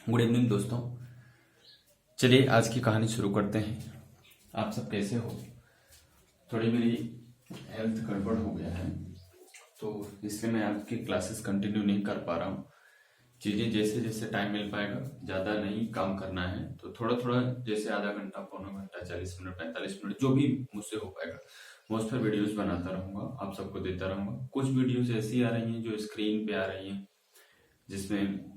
Good evening दोस्तों। चलिए आज की कहानी शुरू करते हैं। आप सब कैसे हो? थोड़ी मेरी हेल्थ गड़बड़ हो गया है तो इसलिए मैं आपकी क्लासेस कंटिन्यू नहीं कर पा रहा हूँ। चीज़ें जैसे जैसे टाइम मिल पाएगा, ज़्यादा नहीं काम करना है तो थोड़ा थोड़ा, जैसे आधा घंटा, पौना घंटा, 40 मिनट, 45 मिनट, जो भी मुझसे हो पाएगा मैं उस पर वीडियोज़ बनाता रहूँगा, आप सबको देता रहूँगा। कुछ वीडियोज़ ऐसी आ रही हैं जो स्क्रीन पे आ रही हैं जिसमें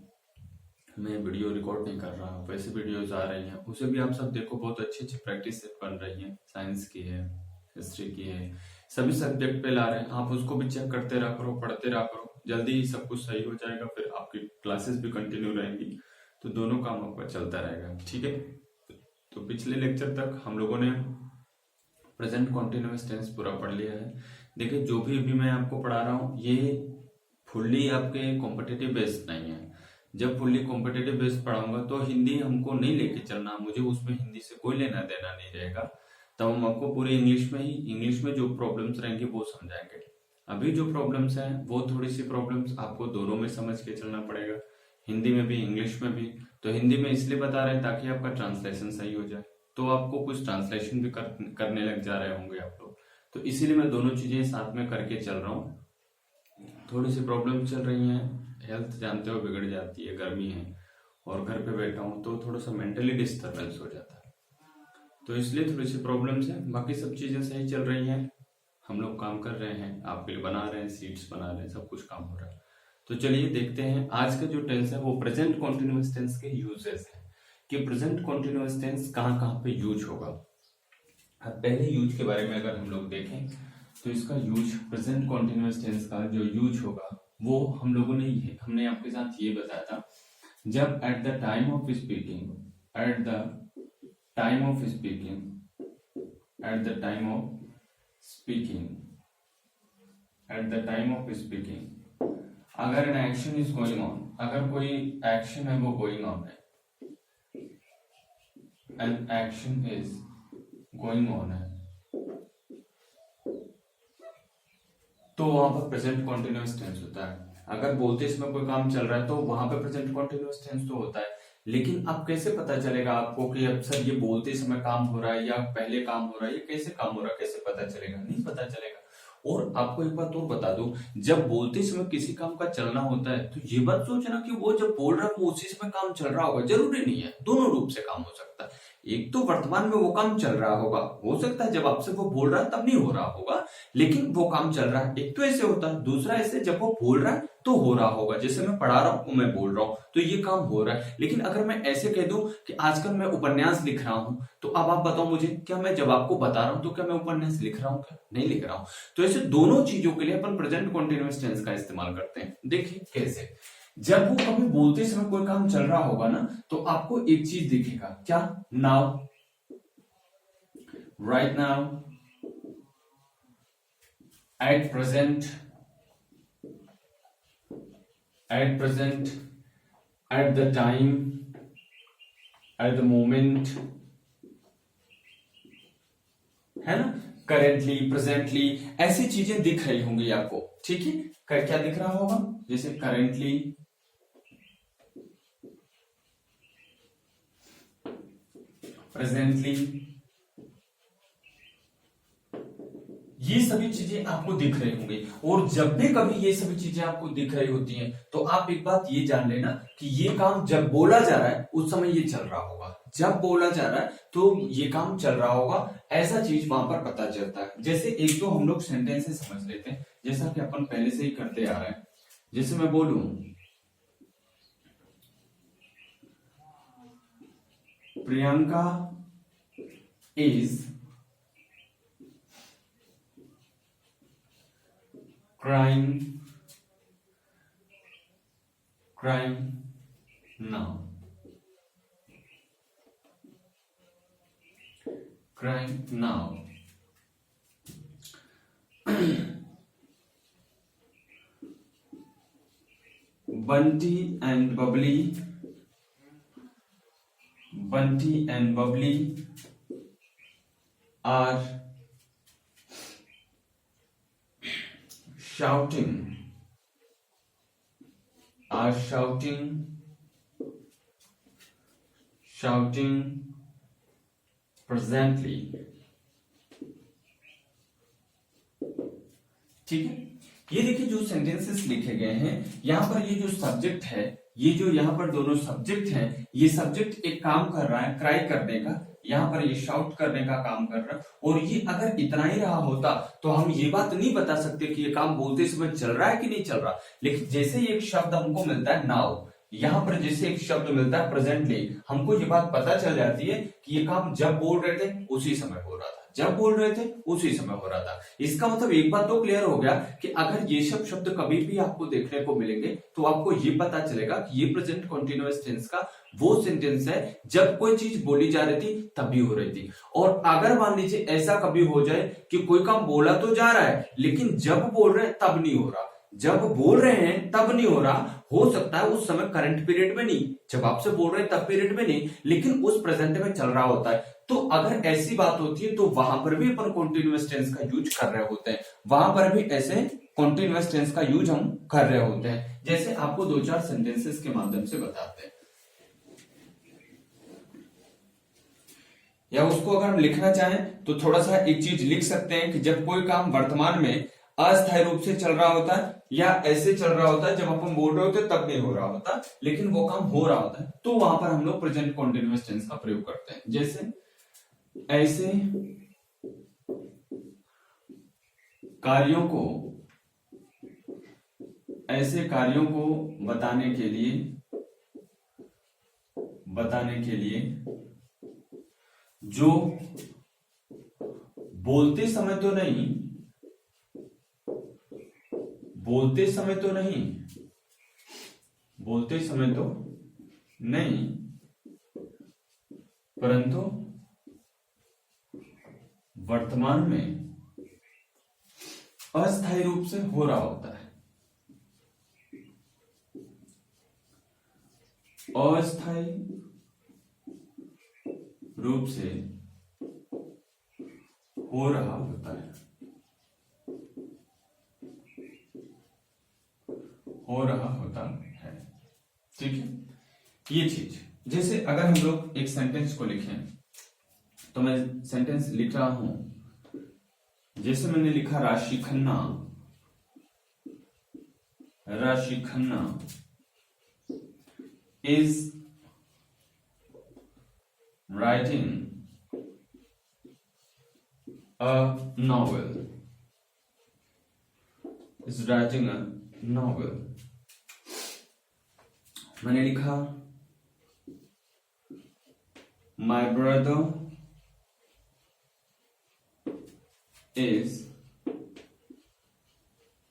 मैं वीडियो रिकॉर्ड नहीं कर रहा हूँ, वैसे वीडियोज आ रही हैं, उसे भी आप सब देखो। बहुत अच्छी अच्छी प्रैक्टिस बन रही है, साइंस की है, हिस्ट्री की है, सभी सब्जेक्ट पे ला रहे हैं। आप उसको भी चेक करते रहा करो, पढ़ते रहा करो, जल्दी ही सब कुछ सही हो जाएगा। फिर आपकी क्लासेस भी कंटिन्यू रहेंगी तो दोनों काम आपका चलता रहेगा, ठीक है। तो पिछले लेक्चर तक हम लोगों ने प्रेजेंट कॉन्टिन्यूअस टेंस पूरा पढ़ लिया है। देखिए, जो भी अभी मैं आपको पढ़ा रहा हूँ ये फुल्ली आपके कॉम्पिटिटिव बेस्ड नहीं है। जब फुल्ली कॉम्पिटिटिव बेस्ड पढ़ाऊंगा तो हिंदी हमको नहीं लेके चलना, मुझे उसमें हिंदी से कोई लेना देना नहीं रहेगा। तब हम आपको पूरी इंग्लिश में ही, इंग्लिश में जो प्रॉब्लम्स रहेंगे वो समझाएंगे। अभी जो प्रॉब्लम्स हैं वो थोड़ी सी प्रॉब्लम्स आपको दोनों में समझ के चलना पड़ेगा, हिंदी में भी इंग्लिश में भी। तो हिंदी में इसलिए बता रहे हैं ताकि आपका ट्रांसलेशन सही हो जाए, तो आपको कुछ ट्रांसलेशन भी करने लग जा रहे होंगे आप लोग, तो इसीलिए मैं दोनों चीजें साथ में करके चल रहा हूँ। थोड़ी सी प्रॉब्लम चल रही है, हेल्थ जानते हो बिगड़ जाती है, गर्मी है और घर पे बैठा हूँ तो थोड़ा सा मेंटली डिस्टर्बेंस हो जाता है, तो इसलिए थोड़ी सी प्रॉब्लम्स है। बाकी सब चीजें सही चल रही हैं, हम लोग काम कर रहे हैं, आपके लिए बना रहे हैं, सीट्स बना रहे हैं, सब कुछ काम हो रहा है। तो चलिए देखते हैं आज का जो टेंस है वो प्रेजेंट कॉन्टिन्यूअस टेंस के यूजेस है, कि प्रेजेंट कॉन्टिन्यूअस टेंस कहाँ कहाँ पे यूज होगा। अब पहले यूज के बारे में अगर हम लोग देखें तो इसका यूज, प्रेजेंट कॉन्टिन्यूअस टेंस का जो यूज होगा वो हम लोगों ने हमने आपके साथ ये बताया था, जब at the time of speaking, at the time of speaking, at the time of speaking, at the time of speaking, अगर an action is going on, अगर कोई एक्शन है वो गोइंग ऑन है, an action is going on है, तो वहां पर प्रेजेंट कॉन्टिन्यूअस टेंस होता है। अगर बोलते समय कोई काम चल रहा है तो वहां पर प्रेजेंट कॉन्टिन्यूअस टेंस तो होता है। लेकिन अब कैसे पता चलेगा आपको कि अब सर ये बोलते समय काम हो रहा है या पहले काम हो रहा है, ये कैसे काम हो रहा है, कैसे पता चलेगा? नहीं पता चलेगा। और आपको एक बात और बता दूं, जब बोलते समय किसी काम का चलना होता है तो ये बात सोचना कि वो जब बोल रहा है वो उसी समय काम चल रहा होगा, जरूरी नहीं है। दोनों रूप से काम हो सकता है। एक तो वर्तमान में वो काम चल रहा होगा, हो सकता है जब आपसे वो बोल रहा है तब नहीं हो रहा होगा, लेकिन वो काम चल रहा है। एक तो ऐसे होता है, दूसरा ऐसे जब वो बोल रहा है तो हो रहा होगा, जैसे मैं पढ़ा रहा हूं, मैं बोल रहा हूं तो ये काम हो रहा है। लेकिन अगर मैं ऐसे कह दूं कि आजकल मैं उपन्यास लिख रहा हूं, तो अब आप बताओ मुझे, क्या मैं जब आपको बता रहा हूं तो क्या मैं उपन्यास लिख रहा हूं? क्या नहीं लिख रहा हूं। तो ऐसे दोनों चीजों के लिए अपन प्रेजेंट कॉन्टिन्यूअस टेंस का इस्तेमाल करते हैं। देखिए कैसे, जब वो कभी बोलते समय कोई काम चल रहा होगा ना तो आपको एक चीज दिखेगा, क्या? Now, right now, at present, at present, at the time, at the moment, है ना? करेंटली, प्रेजेंटली, ऐसी चीजें दिख रही होंगी आपको, ठीक है। क्या दिख रहा होगा? जैसे करेंटली, प्रेजेंटली, ये सभी चीजें आपको दिख रही होंगी। और जब भी कभी ये सभी चीजें आपको दिख रही होती हैं तो आप एक बात ये जान लेना कि ये काम जब बोला जा रहा है उस समय ये चल रहा होगा। जब बोला जा रहा है तो ये काम चल रहा होगा, ऐसा चीज वहां पर पता चलता है। जैसे एक तो हम लोग सेंटेंसेस समझ लेते हैं, जैसा कि अपन पहले से ही करते आ रहे हैं। जैसे मैं बोलूं, Priyanka is crying now, crying now. Bunty and Bubbly are shouting shouting presently। ठीक है, ये देखिए जो सेंटेंसेस लिखे गए हैं यहाँ पर, ये जो सब्जेक्ट है, ये जो यहाँ पर दोनों सब्जेक्ट हैं, ये सब्जेक्ट एक काम कर रहा है क्राई करने का, यहाँ पर ये शाउट करने का काम कर रहा है। और ये अगर इतना ही रहा होता तो हम ये बात नहीं बता सकते कि ये काम बोलते समय चल रहा है कि नहीं चल रहा। लेकिन जैसे ही एक शब्द हमको मिलता है नाउ, यहाँ पर जैसे एक शब्द मिलता है प्रेजेंटली, हमको ये बात पता चल जाती है कि ये काम जब बोल रहे थे उसी समय हो रहा था, जब बोल रहे थे उसी समय हो रहा था। इसका मतलब एक बात तो क्लियर हो गया कि अगर ये सब शब्द कभी भी आपको देखने को मिलेंगे तो आपको ये पता चलेगा कि ये प्रेजेंट कंटीन्यूअस टेंस का वो सेंटेंस है जब कोई चीज बोली जा रही थी तब भी हो रही थी। और अगर मान लीजिए ऐसा कभी हो जाए कि कोई काम बोला तो जा रहा है लेकिन जब बोल रहे हैं तब नहीं हो रहा, जब बोल रहे हैं तब नहीं हो रहा, हो सकता है उस समय करंट पीरियड में नहीं, जब आपसे बोल रहे हैं तब पीरियड में नहीं, लेकिन उस प्रेजेंट में चल रहा होता है। तो अगर ऐसी बात होती है तो वहां पर भी अपन कॉन्टिन्यूअस टेंस का यूज कर रहे होते हैं, वहां पर भी ऐसे कॉन्टिन्यूअस टेंस का यूज हम कर रहे होते हैं। जैसे आपको 2-4 सेंटेंसेस के माध्यम से बताते हैं, या उसको अगर हम लिखना चाहें तो थोड़ा सा एक चीज लिख सकते हैं कि जब कोई काम वर्तमान में अस्थायी रूप से चल रहा होता है या ऐसे चल रहा होता है, जब अपन बोल रहे होते तब नहीं हो रहा होता लेकिन वो काम हो रहा होता है, तो वहां पर हम लोग प्रेजेंट कॉन्टिन्यूअस टेंस का प्रयोग करते हैं। जैसे ऐसे कार्यों को बताने के लिए जो बोलते समय तो नहीं परंतु वर्तमान में अस्थायी रूप से हो रहा होता है, अस्थायी रूप से हो रहा होता है, ठीक है। ये चीज जैसे अगर हम लोग एक सेंटेंस को लिखें तो मैं सेंटेंस लिख रहा हूं, जैसे मैंने लिखा राशि Khanna is writing a novel, मैंने लिखा my brother is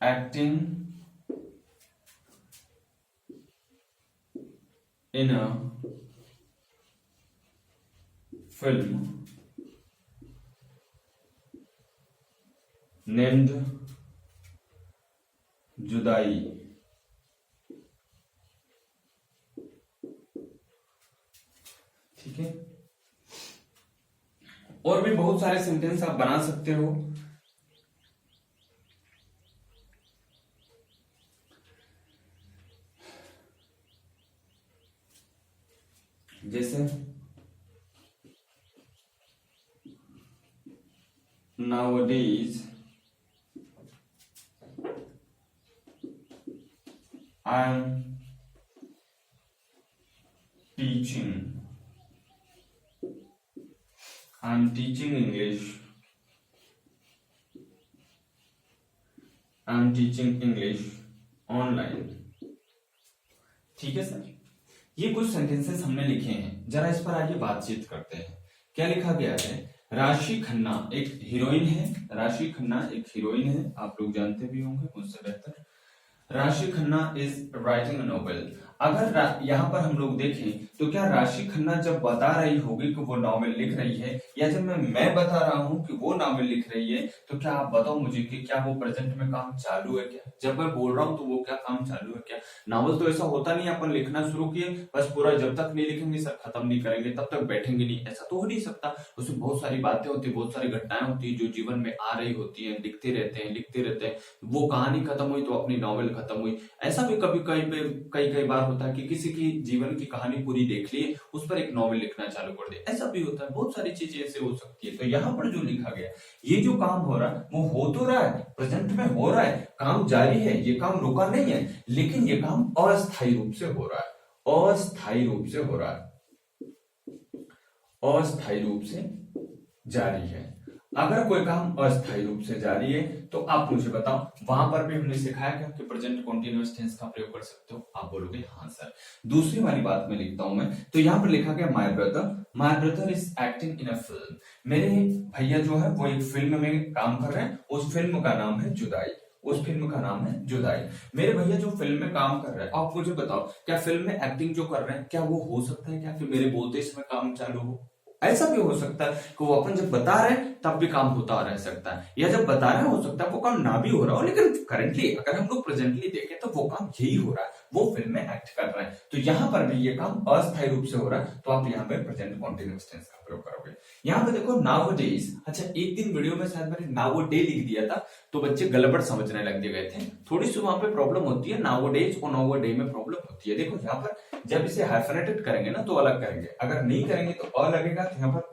acting in a film named जुदाई। ठीक है, और भी बहुत सारे सेंटेंस आप बना सकते हो। जैसे nowadays I am teaching English online। ठीक है सर, ये कुछ सेंटेंसेस हमने लिखे हैं, जरा इस पर आगे बातचीत करते हैं। क्या लिखा गया है? राशि खन्ना एक हीरोइन है, आप लोग जानते भी होंगे मुझसे बेहतर। राशि Khanna is writing a novel. अगर यहाँ पर हम लोग देखें तो क्या राशि खन्ना जब बता रही होगी कि वो नॉवेल लिख रही है, या जब मैं बता रहा हूँ कि वो नॉवेल लिख रही है, तो क्या आप बताओ मुझे कि क्या वो प्रेजेंट में काम चालू है क्या? जब मैं बोल रहा हूँ तो वो क्या काम चालू है क्या? नॉवेल तो ऐसा होता नहीं अपन लिखना शुरू किए बस पूरा जब तक नहीं लिखेंगे सर खत्म नहीं करेंगे तब तक बैठेंगे नहीं, ऐसा तो हो नहीं सकता। उसमें बहुत सारी बातें होती है, बहुत सारी घटनाएं होती है जो जीवन में आ रही होती है, लिखते रहते हैं। वो कहानी खत्म हुई तो अपनी नॉवेल खत्म हुई। ऐसा भी कई बार होता है कि किसी की जीवन की कहानी पूरी देख ली, उस पर एक नॉवेल लिखना चालू कर दे, ऐसा भी होता है, बहुत सारी चीजें ऐसे हो सकती है। तो यहाँ पर जो लिखा गया, ये जो काम हो रहा है वो हो तो रहा है, प्रेजेंट में हो रहा है, काम जारी है, ये काम रुका नहीं है, लेकिन ये काम अस्थायी रूप से हो रहा है, अस्थायी रूप से हो रहा है, अस्थायी रूप से जारी है। अगर कोई काम अस्थायी रूप से जारी है तो आप मुझे बताओ, वहां पर भी हमने सिखाया क्या कि प्रेजेंट कॉन्टिन्यूअस टेंस का प्रयोग कर सकते हो? आप बोलोगे हाँ सर। दूसरी वाली बात में लिखता हूं मैं, तो यहां पर लिखा गया my brother is acting in a film. मेरे भैया जो है वो एक फिल्म में काम कर रहे हैं, उस फिल्म का नाम है जुदाई, उस फिल्म का नाम है जुदाई। मेरे भैया जो फिल्म में काम कर रहे हैं, आप मुझे बताओ क्या फिल्म में एक्टिंग जो कर रहे हैं, क्या वो हो सकता है क्या कि मेरे बोलते समय काम चालू हो? ऐसा भी हो सकता है कि वो अपन जब बता रहे हैं तब भी काम होता रह सकता है, या जब बता रहे हैं हो सकता है वो काम ना भी हो रहा हो, लेकिन करेंटली अगर हम लोग प्रेजेंटली देखें तो वो काम यही हो रहा है, वो फिल्म में एक्ट कर रहे हैं। तो यहाँ पर भी ये काम अस्थायी रूप से हो रहा है, तो आप यहाँ पे प्रेजेंट कॉन्टिन्यूअस टेंस का प्रयोग करोगे। यहाँ पे देखो नाउअडेज, अच्छा एक दिन वीडियो में शायद मैंने नाउअडे लिख दिया था, तो बच्चे गड़बड़ समझने लग गए थे, थोड़ी सी वहां पे प्रॉब्लम होती है, नाउअडेज और नाउअडे में प्रॉब्लम होती है। देखो यहाँ पर जब इसे हाइफेनेटेड करेंगे ना तो अलग करेंगे, अगर नहीं करेंगे तो अ लगेगा, तो यहाँ पर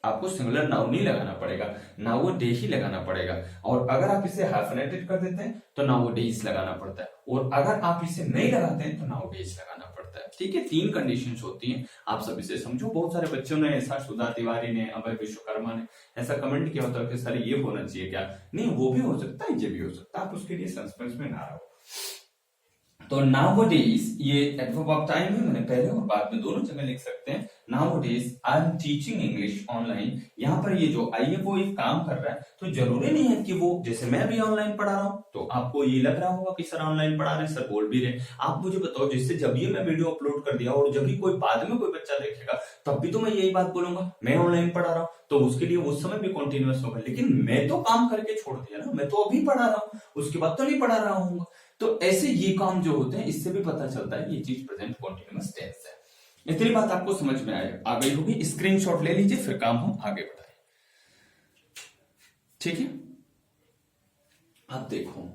आपको सिंगुलर नाउन नहीं लगाना पड़ेगा, नाउअडे ही लगाना पड़ेगा। और अगर आप इसे हाइफेनेटेड कर देते हैं तो नाउअडेज लगाना पड़ता है, और अगर आप इसे नहीं लगाते हैं तो नाउअडेज लगाना पड़ता है। ठीक है, तीन कंडीशंस होती हैं, आप सब इसे समझो। बहुत सारे बच्चों ने ऐसा, सुधा तिवारी ने, अभय विश्वकर्मा ने ऐसा कमेंट किया होता है कि सर ये होना चाहिए क्या? नहीं, वो भी हो सकता है, ये भी हो सकता है, आप उसके लिए सस्पेंस में ना रहो। तो नाउअडेज ये एडवर्ब ऑफ टाइम है, मैंने पहले और बाद में दोनों जगह लिख सकते हैं। Nowadays I am teaching English online, यहाँ पर ये जो आई है वो एक काम कर रहा है, तो जरूरी नहीं है कि वो, जैसे मैं भी ऑनलाइन पढ़ा रहा हूँ तो आपको ये लग रहा होगा कि सर ऑनलाइन पढ़ा रहे हैं, सर बोल भी रहे। आप मुझे बताओ, जैसे जब ये मैं वीडियो अपलोड कर दिया और जब भी कोई बाद में कोई बच्चा देखेगा तब भी तो मैं यही बात बोलूंगा, मैं ऑनलाइन पढ़ा रहा हूँ, तो उसके लिए उस समय भी कॉन्टिन्यूअस होगा, लेकिन मैं तो काम करके छोड़ दिया ना, मैं तो अभी पढ़ा रहा हूँ, उसके बाद तो नहीं पढ़ा रहा हूँ। तो ऐसे ये काम जो होते हैं, इससे भी पता चलता है ये चीज प्रेजेंट कॉन्टिन्यूअस टेंस है। इतनी बात आपको समझ में आ गई होगी, स्क्रीनशॉट ले लीजिए, फिर काम हम आगे बढ़ाएं। ठीक है, अब देखो,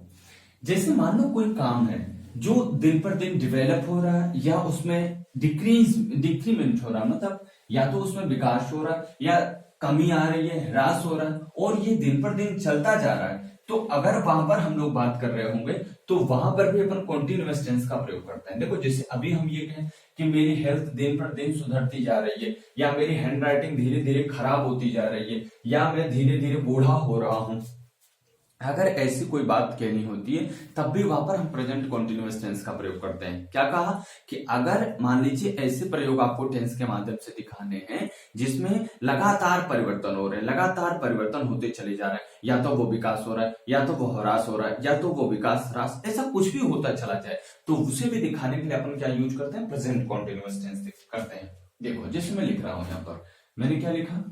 जैसे मान लो कोई काम है जो दिन पर दिन डेवलप हो रहा है, या उसमें डिक्रीमेंट हो रहा है, मतलब या तो उसमें विकास हो रहा है, या कमी आ रही है, ह्रास हो रहा है, और ये दिन पर दिन चलता जा रहा है, तो अगर वहां पर हम लोग बात कर रहे होंगे तो वहां पर भी अपन कॉन्टिन्यूअस टेंस का प्रयोग करते हैं। देखो जैसे अभी हम ये कहें कि मेरी हेल्थ दिन पर दिन सुधरती जा रही है, या मेरी हैंड राइटिंग धीरे धीरे खराब होती जा रही है, या मैं धीरे धीरे बूढ़ा हो रहा हूं, अगर ऐसी कोई बात कहनी होती है तब भी वहां पर हम प्रेजेंट कॉन्टिन्यूअस टेंस का प्रयोग करते हैं। क्या कहा कि अगर मान लीजिए ऐसे प्रयोग आपको टेंस के माध्यम से दिखाने हैं जिसमें लगातार परिवर्तन हो रहे हैं, लगातार परिवर्तन होते चले जा रहे हैं, या तो वो विकास हो रहा है, या तो वो ह्रास हो रहा है, या तो वो विकास ह्रास, ऐसा कुछ भी होता चला जाए, तो उसे भी दिखाने के लिए अपन क्या यूज करते हैं? प्रेजेंट कॉन्टिन्यूअस टेंस करते हैं। देखो जैसे मैं लिख रहा हूं, यहां पर मैंने क्या लिखा,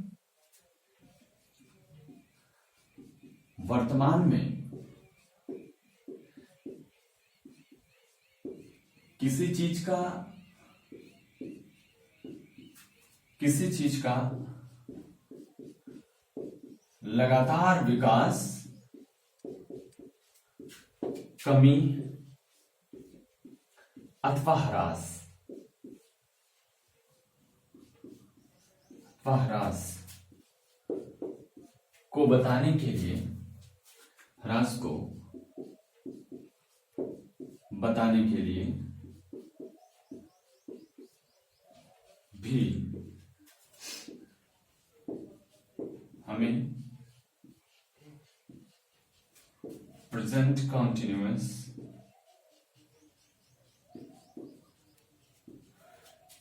वर्तमान में किसी चीज का लगातार विकास, कमी अथवा ह्रास को बताने के लिए, ह्रास को बताने के लिए भी हमें प्रेजेंट कॉन्टिन्यूअस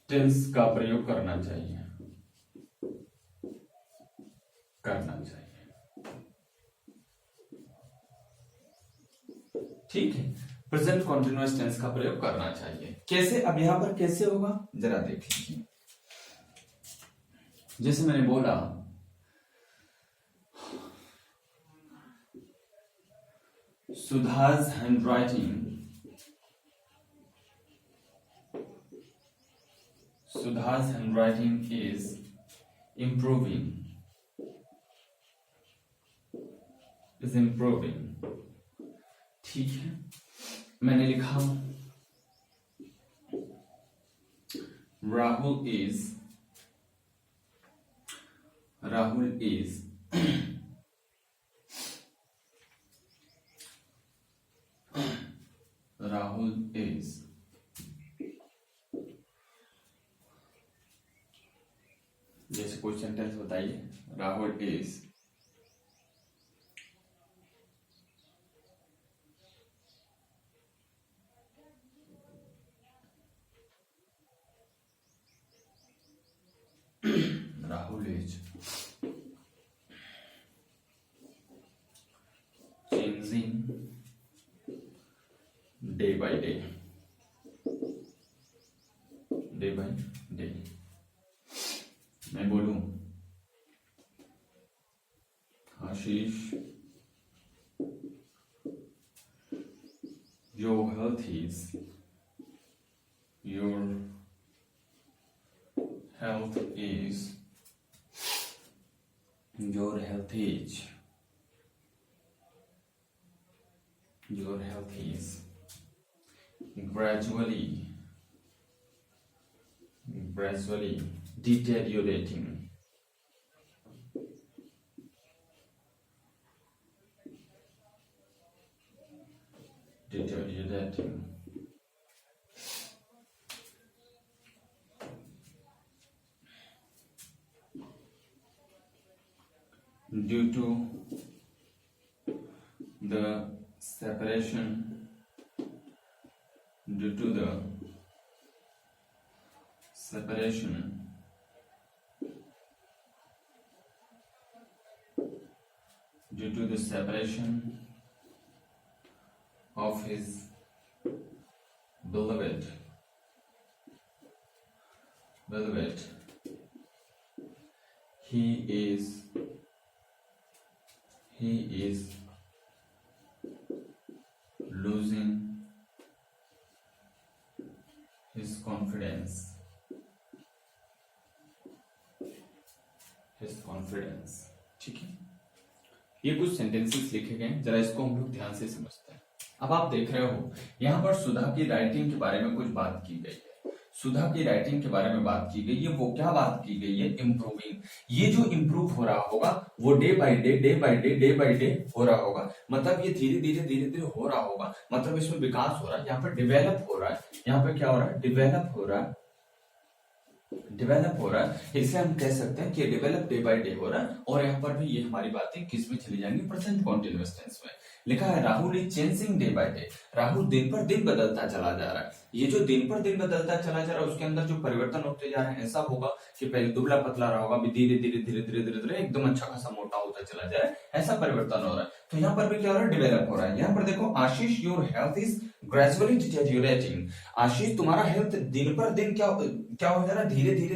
टेंस का प्रयोग करना चाहिए। ठीक है, प्रेजेंट कॉन्टिन्यूअस टेंस का प्रयोग करना चाहिए। कैसे? अब यहां पर कैसे होगा जरा देख लीजिए। जैसे मैंने बोला, सुधा's handwriting is improving. ठीक है, मैंने लिखा Rahul is Rahul is Rahul is जैसे कोई सेंटेंस बताइए. Rahul is Rahul is changing day by day. Day by day. मैं बोलूं आशीष your health is your health is your health is your health is gradually deteriorating. Due to the separation due to the separation of his beloved he is losing his confidence. ठीक है, ये कुछ sentences लिखे गए, जरा इसको हम लोग ध्यान से समझते हैं. अब आप देख रहे हो यहाँ पर सुधा की राइटिंग के बारे में कुछ बात की गई है. सुधा की राइटिंग के बारे में बात की गई है. वो क्या बात की गई है? इम्प्रूविंग. ये जो इम्प्रूव हो रहा होगा वो डे बाय डे हो रहा होगा. मतलब ये धीरे धीरे हो रहा होगा. मतलब इसमें विकास हो रहा है. यहाँ पर डेवलप हो रहा है. यहाँ पे क्या हो रहा है? डेवलप हो रहा है. इससे हम कह सकते हैं कि डेवलप डे बाय डे हो रहा है. और यहाँ पर भी ये हमारी बातें किस में चली जाएंगी? प्रेजेंट कॉन्टिन्यूअस टेंस में. लिखा है Rahul is changing day by day. Rahul दिन पर दिन बदलता चला जा रहा है. ये जो दिन पर दिन बदलता चला जा रहा है उसके अंदर जो परिवर्तन होते जा रहे हैं, ऐसा होगा कि पहले दुबला पतला रहा होगा, धीरे धीरे एकदम अच्छा खासा मोटा होता चला जाए, ऐसा परिवर्तन हो रहा है. तो यहाँ पर भी क्या हो रहा है? डेवलप हो रहा है. यहाँ पर देखो, Ashish your health is gradually deteriorating. Ashish तुम्हारा हेल्थ दिन पर दिन क्या हो जा रहा है? धीरे धीरे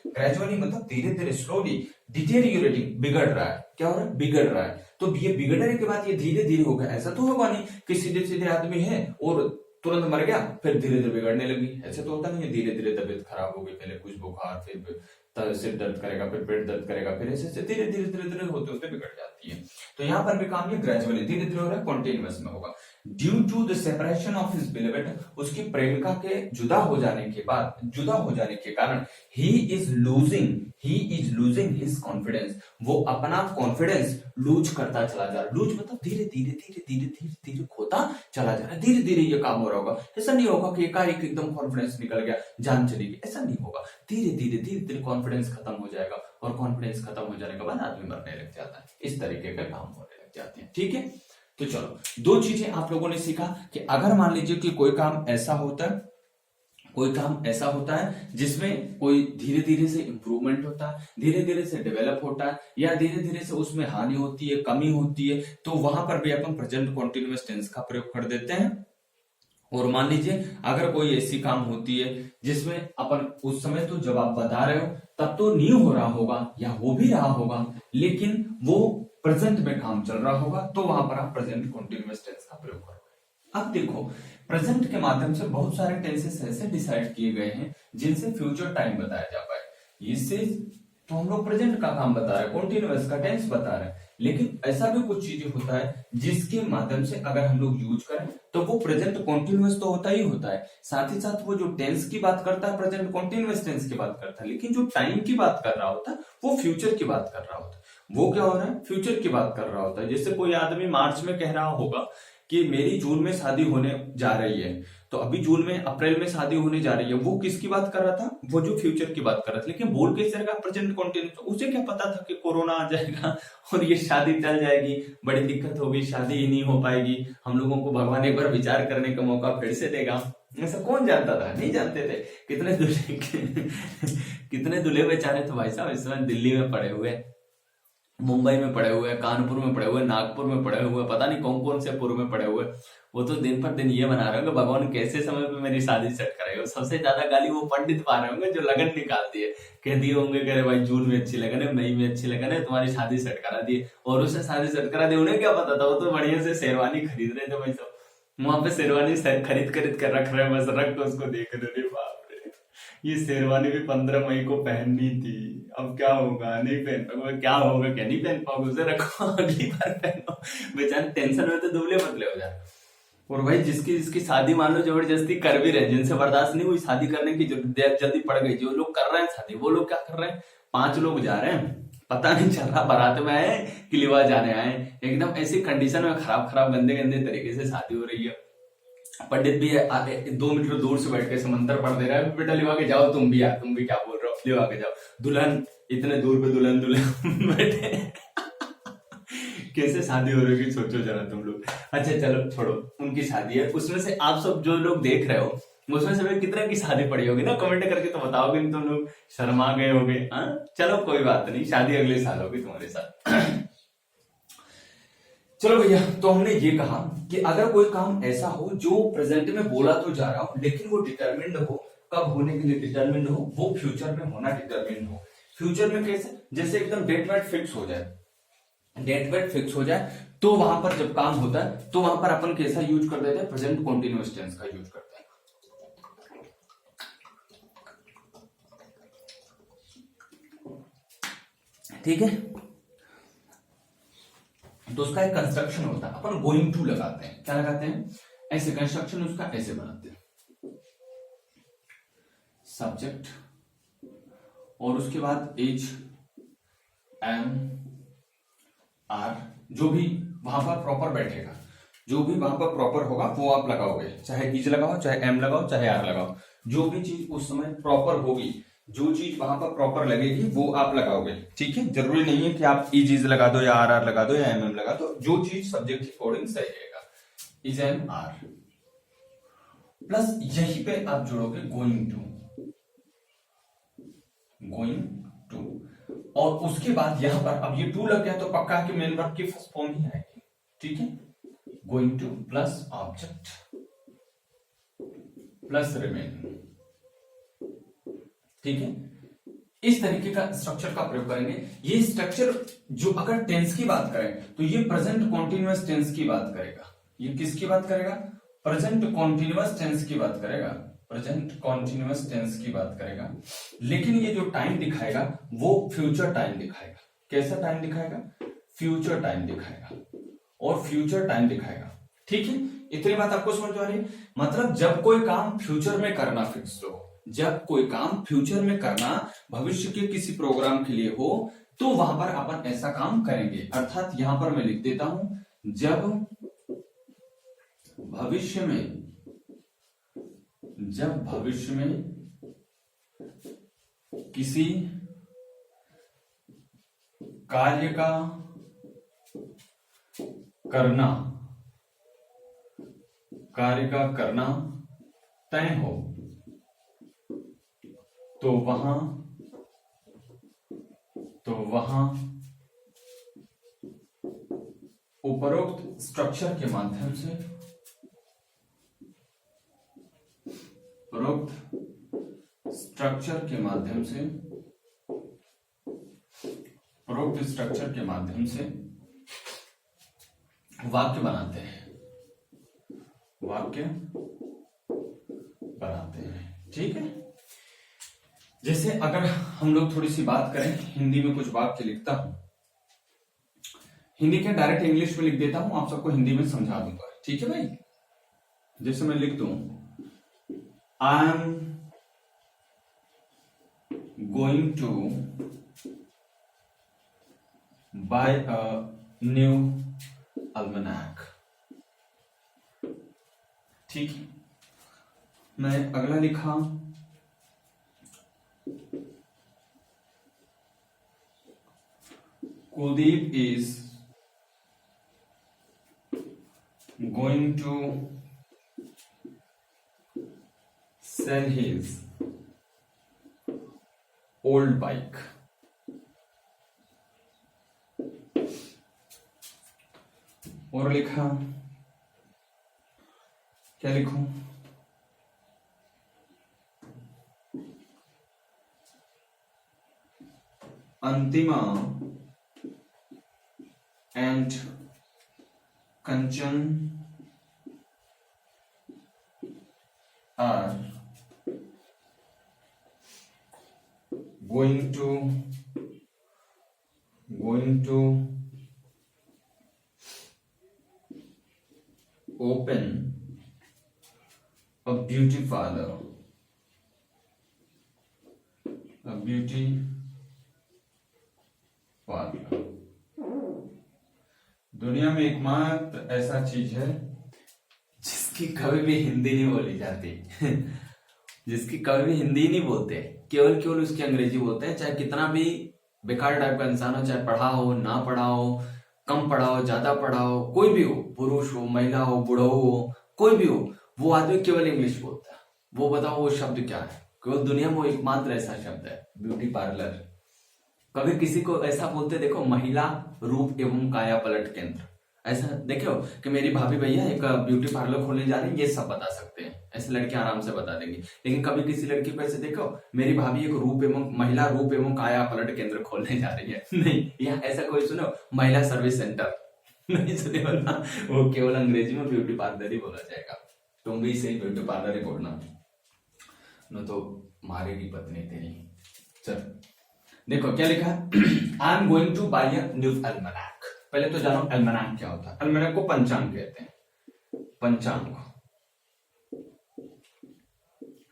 ग्रेजुअली मतलब धीरे धीरे स्लोली डिटेरियोरेटिंग बिगड़ रहा है. क्या हो रहा है? बिगड़ रहा है. तो ये बिगड़ने के बाद ये धीरे धीरे होगा. ऐसा तो होगा नहीं कि सीधे सीधे आदमी है और तुरंत मर गया फिर धीरे धीरे बिगड़ने लगी. ऐसे तो होता नहीं है. धीरे धीरे तबीयत खराब हो गई, पहले कुछ बुखार, फिर सिर दर्द करेगा, फिर पेट दर्द करेगा, फिर ऐसे धीरे धीरे होते बिगड़ जाती है. तो यहाँ पर भी काम ये ग्रेजुअली धीरे धीरे हो रहा है, कॉन्टिन्यूअस में होगा. Due to the separation of his beloved, उसकी प्रेमिका के जुदा हो जाने के कारण ही इज लूजिंग हिज कॉन्फिडेंस. वो अपना कॉन्फिडेंस लूज करता चला जा रहा है. लूज मतलब धीरे धीरे खोता चला जा रहा है. धीरे धीरे ये काम हो रहा होगा. ऐसा नहीं होगा कि एकाएक एकदम कॉन्फिडेंस निकल गया, जान चली गई. ऐसा नहीं होगा. धीरे धीरे कॉन्फिडेंस खत्म हो जाएगा और कॉन्फिडेंस खत्म हो जाने के बाद आदमी मरने लग जाता है. इस तरीके का काम होने लग जाते हैं. ठीक है, तो चलो दो चीजें आप लोगों ने सीखा कि अगर मान लीजिए कि कोई काम ऐसा होता है जिसमें कोई धीरे धीरे से इंप्रूवमेंट होता है, धीरे धीरे से डेवलप होता है, या धीरे धीरे से उसमें हानि होती है, कमी होती है, तो वहां पर भी अपन प्रेजेंट कॉन्टिन्यूअस टेंस का प्रयोग कर देते हैं. और मान लीजिए अगर कोई ऐसी काम होती है जिसमें अपन उस समय तो जब आप बता रहे हो तब तो नहीं हो रहा होगा या हो भी रहा होगा, लेकिन वो प्रेजेंट में काम चल रहा होगा, तो वहां पर आप प्रेजेंट कॉन्टिन्यूअस टेंस का प्रयोग करोगे. अब देखो, प्रेजेंट के माध्यम से बहुत सारे टेंसेस ऐसे डिसाइड किए गए हैं जिनसे फ्यूचर टाइम बताया जा पाए. इससे तो हम लोग प्रेजेंट का काम बता रहे हैं, कॉन्टिन्यूअस का टेंस बता रहे हैं. लेकिन ऐसा भी कुछ चीजें होता है जिसके माध्यम से अगर हम लोग यूज करें तो वो प्रेजेंट कॉन्टिन्यूअस तो होता ही होता है, साथ ही साथ वो जो टेंस की बात करता है प्रेजेंट कॉन्टिन्यूअस टेंस की बात करता है, लेकिन जो टाइम की बात कर रहा होता है वो फ्यूचर की बात कर रहा होता है। वो क्या हो रहा है, फ्यूचर की बात कर रहा होता है। जैसे कोई आदमी मार्च में कह रहा होगा कि मेरी जून में शादी होने जा रही है, तो अभी जून में अप्रैल में शादी होने जा रही है, वो किसकी बात कर रहा था, वो जो फ्यूचर की बात कर रहा था, लेकिन बोल कैसे रहा प्रेजेंट कॉन्टिन्यूस। उसे क्या पता था कि कोरोना आ जाएगा और ये शादी टल जाएगी, बड़ी दिक्कत होगी, शादी ही नहीं हो पाएगी, हम लोगों को भगवान एक बार विचार करने का मौका फिर से देगा। ऐसा कौन जानता था, नहीं जानते थे। कितने दूल्हे कितने दूल्हे बेचारे तो भाई साहब इस समय दिल्ली में पड़े हुए, मुंबई में पड़े हुए, कानपुर में पड़े हुए, नागपुर में पड़े हुए, पता नहीं कौन कौन से पुर में पड़े हुए। वो तो दिन पर दिन ये बना रहे होंगे भगवान कैसे समय पे मेरी शादी सेट कराएगा। सबसे ज्यादा गाली वो पंडित पा रहे होंगे जो लगन निकाल दिए, कह दिए होंगे कि भाई जून में अच्छी लगन है, मई में अच्छी लगन है, तुम्हारी शादी सेट करा दी, और उससे शादी सेट करा दी। उन्हें क्या पता था, वो तो बढ़िया से शेरवानी खरीद रहे थे भाई साहब, वहां पे शेरवानी खरीद खरीद कर रख रहे हैं, बस रख कर उसको देख रहे। बाप रे, ये शेरवानी भी 15 मई को पहननी थी, अब क्या होगा, नहीं पहन पाओगे, क्या होगा, क्या नहीं पहन पाओगे, उसे रखो अगली बार पहनो। बेचारे टेंशन में तो दुबले पतले हो जाए। और भाई जिसकी जिसकी शादी मान लो जबरदस्ती कर भी रहे, जिनसे बर्दाश्त नहीं हुई शादी करने की जल्दी पड़ गई, जो लोग कर रहे हैं शादी वो लोग क्या कर रहे हैं, 5 लोग जा रहे हैं, पता नहीं चल रहा बारात में आए कि लिवा जाने आए, एकदम ऐसी कंडीशन में खराब खराब गंदे गंदे तरीके से शादी हो रही है। पंडित भी 2 मीटर दूर से बैठ के समंदर पढ़ दे रहा है, बेटा लिवा के जाओ, तुम भी यार, तुम भी क्या बोल रहे हो, लिवा के जाओ। दुल्हन इतने दूर पे दुल्हन दुल्हन बैठे कैसे शादी हो रही है सोचो जरा तुम लोग। अच्छा चलो छोड़ो, उनकी शादी है, उसमें से आप सब जो लोग देख रहे हो उसमें से कितने की शादी पड़ी होगी ना, कमेंट करके तो बताओगे, नहीं तुम लोग शर्मा गए होगे। हाँ चलो कोई बात नहीं, शादी अगले साल होगी तुम्हारे साथ। चलो भैया, तो हमने ये कहा कि अगर कोई काम ऐसा हो जो प्रेजेंट में बोला तो जा रहा हो लेकिन वो डिटरमिन्ड हो, कब होने के लिए डिटरमिन्ड हो, वो फ्यूचर में होना डिटरमिन्ड हो। फ्यूचर में कैसे, जैसे एकदम डेट वेट फिक्स हो जाए, डेट वेट फिक्स हो जाए, तो वहां पर जब काम होता है तो वहां पर अपन कैसा यूज कर देते हैं, प्रेजेंट कॉन्टिन्यूअस टेंस का यूज करते हैं। ठीक है, तो उसका एक कंस्ट्रक्शन होता है, अपन गोइंग टू लगाते हैं, क्या लगाते हैं, ऐसे कंस्ट्रक्शन उसका ऐसे बनाते हैं, सब्जेक्ट और उसके बाद एच एम आर, जो भी वहां पर प्रॉपर बैठेगा, जो भी वहां पर प्रॉपर होगा वो आप लगाओगे, चाहे इज लगाओ, चाहे एम लगाओ, चाहे आर लगाओ, जो भी चीज उस समय प्रॉपर होगी, जो चीज वहां पर प्रॉपर लगेगी वो आप लगाओगे। ठीक है, जरूरी नहीं है कि आप इज लगा दो या आर लगा दो या एम लगा दो, जो चीज सब्जेक्ट के अकॉर्डिंग सही रहेगा, इज एम आर प्लस यहीं पे आप जोड़ोगे गोइंग टू, गोइंग टू, और उसके बाद यहां पर अब ये टू लग गया तो पक्का कि मेन वर्ब की फर्स्ट फॉर्म ही आएगी। ठीक है, going two plus object plus remaining. ठीक है, इस तरीके का स्ट्रक्चर का प्रयोग करेंगे। ये स्ट्रक्चर जो अगर टेंस की बात करें तो ये प्रेजेंट कॉन्टिन्यूअस टेंस की बात करेगा। ये किसकी बात करेगा, प्रेजेंट कॉन्टिन्यूअस टेंस की बात करेगा, प्रेजेंट कॉन्टिन्यूअस टेंस की बात करेगा। लेकिन ये जो टाइम दिखाएगा वो फ्यूचर टाइम दिखाएगा। कैसा टाइम दिखाएगा, फ्यूचर टाइम दिखाएगा और फ्यूचर टाइम दिखाएगा। ठीक है, इतनी बात आपको समझ आ रही है। मतलब जब कोई काम फ्यूचर में करना फिक्स हो, जब कोई काम फ्यूचर में करना भविष्य के किसी प्रोग्राम के लिए हो, तो वहां पर अपन ऐसा काम करेंगे। अर्थात यहां पर मैं लिख देता हूं, जब भविष्य में किसी कार्य का करना तय हो तो वहां उपरोक्त स्ट्रक्चर के माध्यम से वाक्य बनाते हैं। ठीक है, जैसे अगर हम लोग थोड़ी सी बात करें, हिंदी में कुछ वाक्य लिखता हूं, हिंदी के डायरेक्ट इंग्लिश में लिख देता हूं, आप सबको हिंदी में समझा दूंगा, ठीक है भाई। जैसे मैं लिख दूं, I am going to buy a new almanac, ठीक है। मैं अगला लिखा, Kuldeep is going to sell his old bike. और लिखा, क्या लिखूं, अंतिमा and Kanchan are going to open a beauty parlor, दुनिया में एकमात्र ऐसा चीज है जिसकी कभी भी हिंदी नहीं बोली जाती जिसकी कभी भी हिंदी नहीं बोलते, केवल उसकी अंग्रेजी बोलते हैं। चाहे कितना भी बेकार टाइप का इंसान हो, चाहे पढ़ा हो ना पढ़ा हो, कम पढ़ा हो ज्यादा पढ़ा हो, कोई भी हो, पुरुष हो महिला हो बुढ़ो हो, कोई भी हो, वो आदमी केवल इंग्लिश बोलता है। वो बताओ वो शब्द क्या है? केवल दुनिया में वो एकमात्र ऐसा शब्द है, ब्यूटी पार्लर। कभी किसी को ऐसा बोलते देखो, महिला रूप एवं काया पलट केंद्र, ऐसा देखो कि मेरी भाभी भैया एक ब्यूटी पार्लर खोलने जा रही है, ये सब बता सकते हैं, ऐसे लड़कियां आराम से बता देंगी। लेकिन कभी किसी लड़की को ऐसे देखो, मेरी भाभी एक रूप एवं महिला रूप एवं काया पलट केंद्र खोलने जा रही है, नहीं, यहाँ ऐसा कोई सुनो, महिला सर्विस सेंटर नहीं सुने ना, वो केवल अंग्रेजी में ब्यूटी पार्लर ही बोला जाएगा। तुम भी इसे ब्यूटी पार्लर ही बोलना, न तो मारेगी पत्नी तेरी। चल देखो क्या लिखा है, I am going to buy a new almanac. पहले तो जानो अल्मनाक क्या होता है। अल्मनाक को पंचांग कहते हैं, पंचांग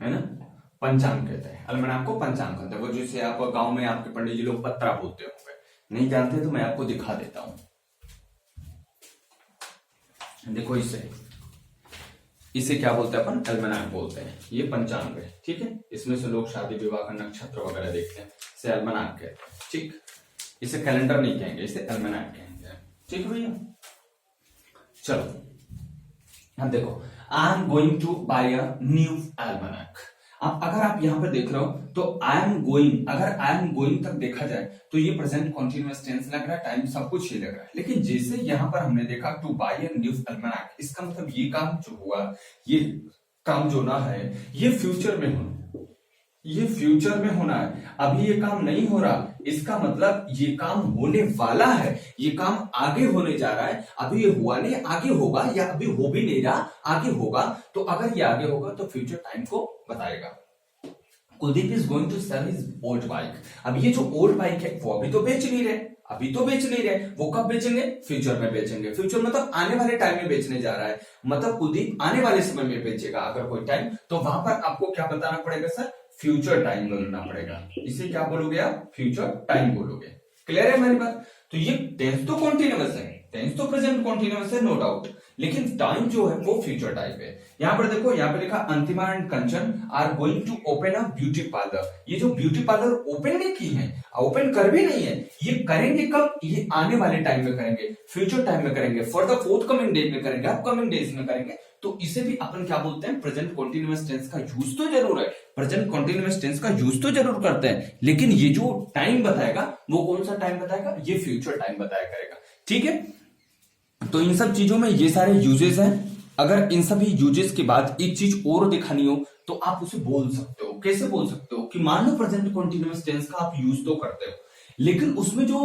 है ना, पंचांग कहते हैं। अल्मनाक को पंचांग कहते हैं। वो जैसे आप गांव में आपके पंडित जी लोग पत्रा बोलते होंगे, नहीं जानते तो मैं आपको दिखा देता हूं। देखो इसे क्या बोलते हैं अपन, अल्मनाक बोलते हैं। ये पंचांग है, ठीक है। इसमें से लोग शादी विवाह का नक्षत्र वगैरह देखते हैं, इसे अल्मनाक कहते हैं, ठीक। इसे कैलेंडर नहीं कहेंगे, इसे अल्मनाक कहेंगे, ठीक भैया। चलो अब देखो, I am going to buy a new almanac. अब अगर आप यहां पर देख रहे हो तो आई एम गोइंग, अगर आई एम गोइंग तक देखा जाए तो ये प्रेजेंट कॉन्टिन्यूअस टेंस लग रहा है, टाइम सब कुछ ही लग रहा है। लेकिन जैसे यहां पर हमने देखा to buy a new almanac, इसका मतलब ये काम जो हुआ, ये काम जो ना है, ये फ्यूचर में होना, ये फ्यूचर में होना है। अभी ये काम नहीं हो रहा, इसका मतलब ये काम होने वाला है, ये काम आगे होने जा रहा है। अभी ये हुआ नहीं, आगे होगा, या अभी हो भी नहीं रहा, आगे होगा। तो अगर ये आगे होगा तो फ्यूचर टाइम को बताएगा। Kuldeep is going to sell his old bike. अब ये जो ओल्ड बाइक है वो अभी तो बेच नहीं रहे, अभी तो बेच नहीं रहे, वो कब बेचेंगे, फ्यूचर में बेचेंगे। फ्यूचर मतलब आने वाले टाइम में बेचने जा रहा है, मतलब कुलदीप आने वाले समय में बेचेगा अगर कोई टाइम, तो वहां पर आपको क्या बताना पड़ेगा सर, फ्यूचर टाइम बोलना पड़ेगा। इसे क्या बोलोगे आप, फ्यूचर टाइम बोलोगे। क्लियर है हमारी बात? तो ये टेंस तो कॉन्टिन्यूअस है, टेंस तो प्रेजेंट कॉन्टिन्यूअस है, नो डाउट, लेकिन टाइम जो है वो फ्यूचर टाइप है। यहां पर देखो, यहां पे लिखा Antima and Kanchan are going to open a beauty parlour. ये जो ब्यूटी पार्लर ओपन नहीं की है, ओपन कर भी नहीं है, ये करेंगे कब, ये आने वाले टाइम में करेंगे, फ्यूचर टाइम में करेंगे, for the fourth coming day में करेंगे, अपकमिंग डेज में करेंगे। तो इसे भी अपन क्या बोलते हैं, प्रेजेंट कॉन्टिन्यूअस टेंस का यूज तो जरूर है, प्रेजेंट कॉन्टिन्यूअस टेंस का यूज तो जरूर करते हैं, लेकिन ये जो टाइम बताएगा वो कौन सा टाइम बताएगा, ये फ्यूचर टाइम बताया करेगा, ठीक है। तो इन सब चीजों में ये सारे यूजेस हैं। अगर इन सभी यूजेस के बाद एक चीज और दिखानी हो तो आप उसे बोल सकते हो। कैसे बोल सकते हो कि मान लो प्रेजेंट कॉन्टिन्यूअस टेंस का आप यूज तो करते हो, लेकिन उसमें जो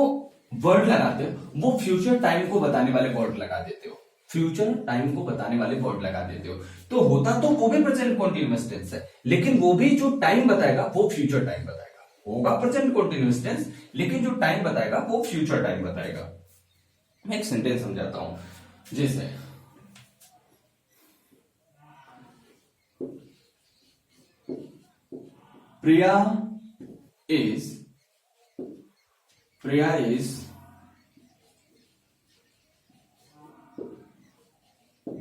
वर्ड लगाते हो वो फ्यूचर टाइम को बताने वाले वर्ड लगा देते हो, फ्यूचर टाइम को बताने वाले वर्ड लगा देते हो। तो होता तो वो भी प्रेजेंट कॉन्टिन्यूअस टेंस है, लेकिन वो भी जो टाइम बताएगा वो फ्यूचर टाइम बताएगा। होगा प्रेजेंट कॉन्टिन्यूअस टेंस, लेकिन जो टाइम बताएगा वो फ्यूचर टाइम बताएगा। मैं एक सेंटेंस समझाता हूं। जैसे Priya is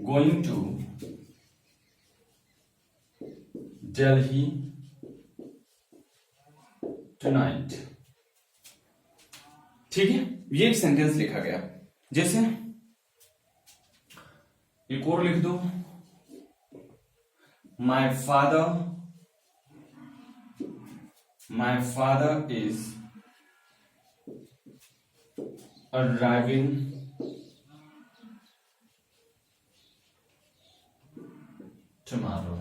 going to Delhi tonight. ठीक है, ये एक सेंटेंस लिखा गया। जैसे एक और लिख दो, my father is arriving tomorrow.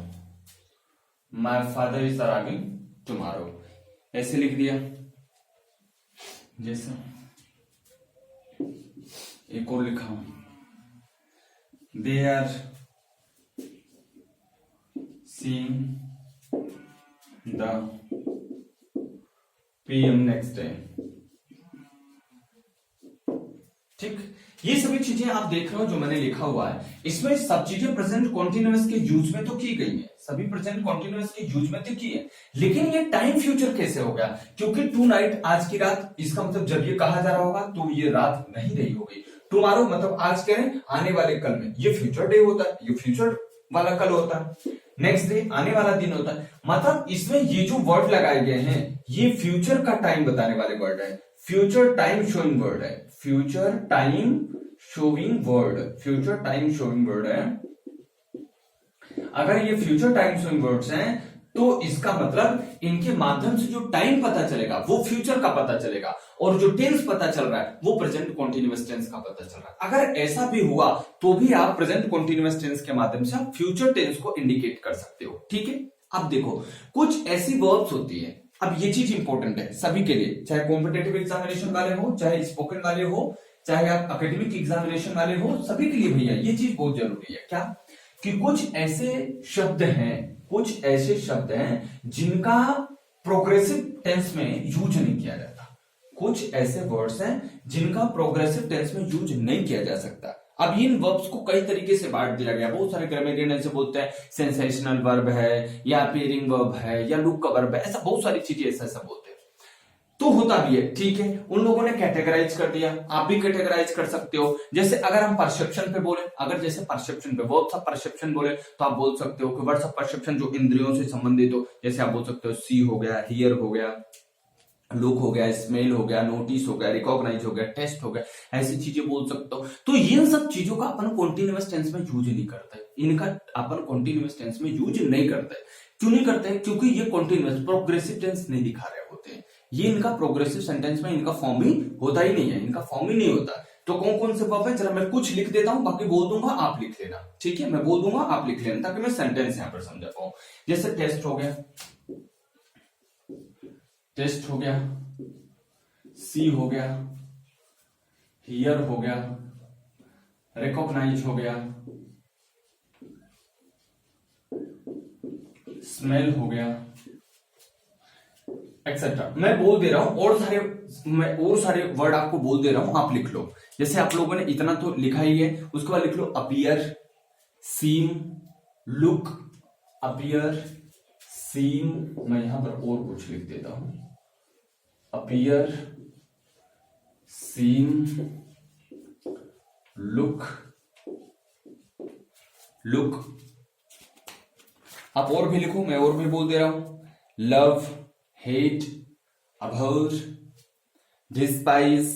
My father is arriving tomorrow, ऐसे लिख दिया। जैसे एक और लिखा हूं, they are seeing the PM next day. ठीक, ये सभी चीजें आप देख रहे हो जो मैंने लिखा हुआ है, इसमें सब चीजें प्रेजेंट कॉन्टिन्यूअस के यूज में तो की गई है, सभी प्रेजेंट कॉन्टिन्यूअस के यूज में तो की है, लेकिन ये टाइम फ्यूचर कैसे हो गया? क्योंकि टू नाइट, आज की रात, इसका मतलब जब ये कहा जा रहा होगा तो ये रात नहीं रही होगी। टुमारो मतलब आज करें आने वाले कल में, ये फ्यूचर डे होता है, ये फ्यूचर वाला कल होता है। नेक्स्ट डे आने वाला दिन होता है। मतलब इसमें ये जो वर्ड लगाए गए हैं ये फ्यूचर का टाइम बताने वाले वर्ड है, फ्यूचर टाइम शोइंग वर्ड है, फ्यूचर टाइम शोइंग वर्ड है। अगर ये फ्यूचर टाइम शोइंग वर्ड्स हैं तो इसका मतलब इनके माध्यम से जो टाइम पता चलेगा वो फ्यूचर का पता चलेगा, और जो टेंस पता चल रहा है वो प्रेजेंट कॉन्टिन्यूअस टेंस का पता चल रहा है। अगर ऐसा भी हुआ तो भी आप प्रेजेंट कॉन्टिन्यूअस टेंस के माध्यम से आप फ्यूचर टेंस को इंडिकेट कर सकते हो। ठीक है, अब देखो कुछ ऐसी वर्ब्स होती है, अब ये चीज इंपॉर्टेंट है सभी के लिए, चाहे कॉम्पिटेटिव एग्जामिनेशन वाले हो, चाहे स्पोकन वाले हो, चाहे आप एकेडमिक एग्जामिनेशन वाले हो, सभी के लिए भैया ये चीज बहुत जरूरी है। क्या कि कुछ ऐसे शब्द हैं जिनका प्रोग्रेसिव टेंस में यूज नहीं किया जाता, कुछ ऐसे वर्ड्स हैं जिनका प्रोग्रेसिव टेंस में यूज नहीं किया जा सकता। अब इन वर्ब्स को कई तरीके से बांट दिया गया, बहुत सारे ग्रामेरियन ऐसे बोलते हैं सेंसेशनल वर्ब है या अपीयरिंग वर्ब है या लुक का वर्ब है, ऐसा बहुत सारी चीजें ऐसा बोलते हैं, तो होता भी है। ठीक है, उन लोगों ने कैटेगराइज कर दिया, आप भी कैटेगराइज कर सकते हो। जैसे अगर हम परसेप्शन पे बोले, अगर जैसे परसेप्शन पे वर्ड्स ऑफ परसेप्शन बोले तो आप बोल सकते हो कि वर्ड्स ऑफ परसेप्शन जो इंद्रियों से संबंधित हो, जैसे आप बोल सकते हो सी हो गया, हियर हो गया, लुक हो गया, स्मेल हो गया, नोटिस हो गया, रिकॉग्नाइज हो गया, टेस्ट हो गया, ऐसी चीजें बोल सकते हो। तो ये सब चीजों का अपन कॉन्टिन्यूअस टेंस में यूज नहीं करते, इनका अपन कॉन्टिन्यूअस टेंस में यूज नहीं करते। क्यों नहीं करते? क्योंकि ये कॉन्टिन्यूअस प्रोग्रेसिव टेंस नहीं दिखा रहे होते हैं, ये इनका प्रोग्रेसिव सेंटेंस में इनका फॉर्म ही होता ही नहीं है, इनका फॉर्म ही नहीं होता। तो कौन कौन से वर्ब है, जरा मैं कुछ लिख देता हूं, बाकी बोल दूंगा आप लिख लेना। ठीक है, मैं बोल दूंगा आप लिख लेना ताकि मैं सेंटेंस यहां पर समझा पाऊं। जैसे टेस्ट हो गया, सी हो गया, हियर हो गया, रिकॉग्नाइज हो गया, स्मेल हो गया, एक्सेट्रा। मैं बोल दे रहा हूं और सारे वर्ड आपको बोल दे रहा हूं, आप लिख लो। जैसे आप लोगों ने इतना तो लिखा ही है, उसके बाद लिख लो अपीयर, सीम, लुक, अपीयर, सीम। मैं यहां पर और कुछ लिख देता हूं, अपीयर, सीम, लुक। आप और भी लिखो, मैं और भी बोल दे रहा हूं, love, hate, abhor, despise,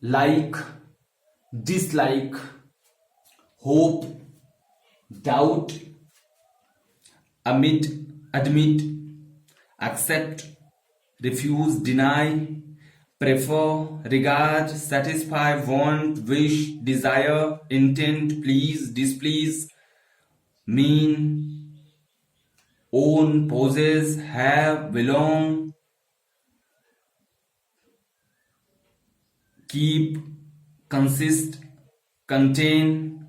like, dislike, hope, doubt, admit, accept, refuse, deny, prefer, regard, satisfy, want, wish, desire, intend, please, displease, mean, own, possess, have, belong, keep, consist, contain,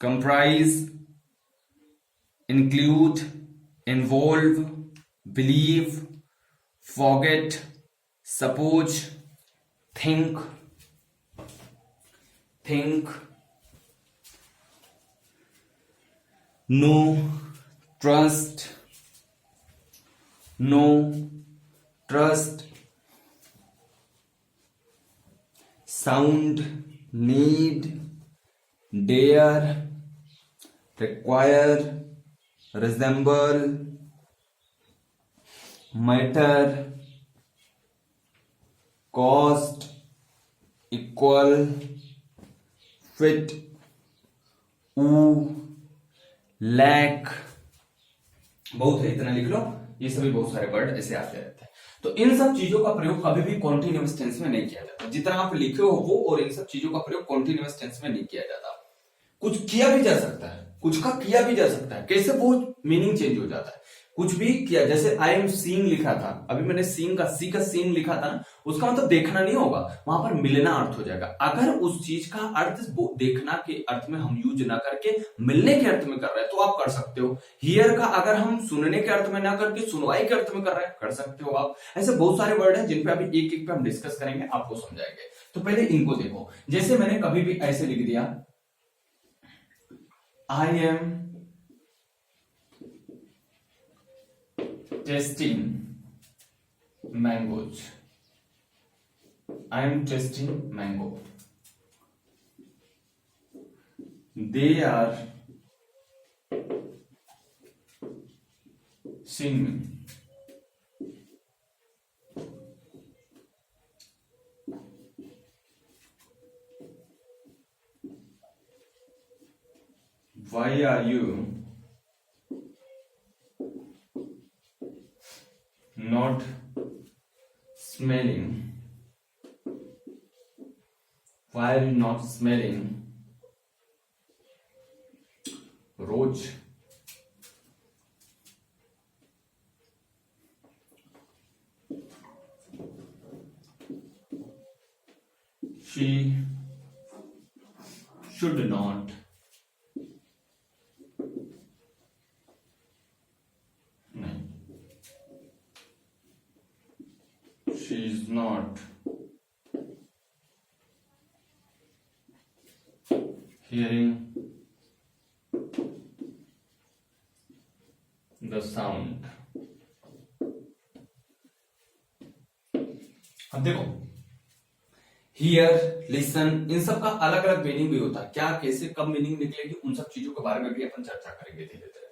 comprise, include, involve, believe, forget, suppose, think, know, trust, sound, need, dare, require, resemble, matter, cost, equal, fit, lack, बहुत है, इतना लिख लो। ये सभी बहुत सारे word ऐसे आते रहते हैं। तो इन सब चीजों का प्रयोग कभी भी कॉन्टिन्यूअस टेंस में नहीं किया जाता। जितना आप लिखे हो वो और इन सब चीजों का प्रयोग कॉन्टिन्यूअस टेंस में नहीं किया जाता। कुछ किया भी जा सकता है, कुछ का किया भी जा सकता है। कैसे? वो मीनिंग चेंज हो जाता है। कुछ भी किया, जैसे आई एम सीइंग लिखा था, अभी मैंने सीइंग का सी का सीइंग लिखा था ना, उसका मतलब देखना नहीं होगा, वहां पर मिलना अर्थ हो जाएगा। अगर उस चीज का अर्थ देखना के अर्थ में हम यूज ना करके मिलने के अर्थ में कर रहे हैं तो आप कर सकते हो। हियर का अगर हम सुनने के अर्थ में ना करके सुनवाई के अर्थ में कर रहे हैं, कर सकते हो आप। ऐसे बहुत सारे वर्ड हैं जिन पे अभी एक एक पे हम डिस्कस करेंगे, आपको समझाएंगे। तो पहले इनको देखो। जैसे मैंने कभी भी ऐसे लिख दिया, I am testing mangoes. I am testing mango. They are seeing me. Why are you not smelling? Why are you not smelling rose? She should not she is not hearing the sound. अब देखो, here, listen, इन सब का अलग अलग meaning भी होता है। क्या, कैसे, कब मीनिंग निकलेगी, उन सब चीजों के बारे में भी अपन चर्चा करेंगे धीरे धीरे।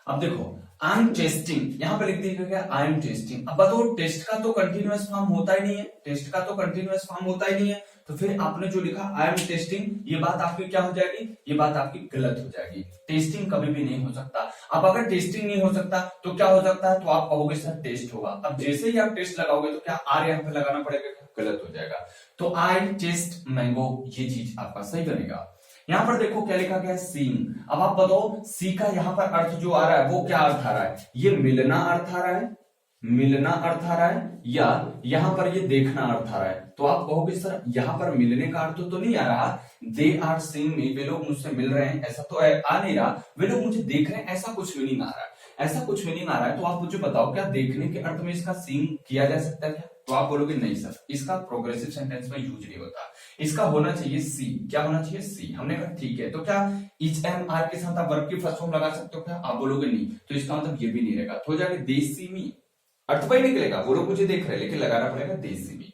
अब देखो, आई एम टेस्टिंग, यहां पर लिख दिया गया आई एम टेस्टिंग। अब बताओ, टेस्ट का तो कंटिन्यूअस फॉर्म होता ही नहीं है, टेस्ट का तो कंटिन्यूअस फॉर्म होता ही नहीं है, तो फिर आपने जो लिखा आई एम टेस्टिंग, ये बात आपकी क्या हो जाएगी? ये बात आपकी गलत हो जाएगी। टेस्टिंग कभी भी नहीं हो सकता। अब अगर टेस्टिंग नहीं हो सकता तो क्या हो सकता है? तो आप कहोगे सर टेस्ट होगा। अब जैसे ही आप टेस्ट लगाओगे तो क्या आर यहाँ पे लगाना पड़ेगा? गलत हो जाएगा। तो आई टेस्ट मैंगो, ये चीज आपका सही बनेगा। यहां पर देखो क्या लिखा गया, सीइंग। अब आप बताओ, सी का यहां पर अर्थ जो आ रहा है वो क्या अर्थ आ रहा है? ये मिलना अर्थ आ रहा है, मिलना अर्थ आ रहा है, या यहां पर ये देखना अर्थ आ रहा है? तो आप कहोगे सर यहां पर मिलने का अर्थ तो नहीं आ रहा, दे आर सीइंग मी, वे लोग मुझसे मिल रहे हैं, ऐसा तो आ नहीं रहा, वे लोग मुझे देख रहे हैं, ऐसा कुछ मीनिंग आ रहा है। ऐसा कुछ मीनिंग आ रहा है तो आप मुझे बताओ, क्या देखने के अर्थ में इसका सीइंग किया जा सकता है क्या? तो आप बोलोगे नहीं सर, इसका प्रोग्रेसिव सेंटेंस में यूज नहीं होता, इसका होना चाहिए सी। क्या होना चाहिए? सी। हमने कहा ठीक है, तो क्या इच एम आर के साथ आप वर्ब की फर्स्ट फॉर्म लगा सकते हो क्या? आप बोलोगे नहीं, तो इसका मतलब ये भी नहीं रहेगा, तो हो जाएगा दे सी मी, अर्थ वही निकलेगा, वो लोग मुझे देख रहे हैं, लेकिन लगाना पड़ेगा दे सी मी।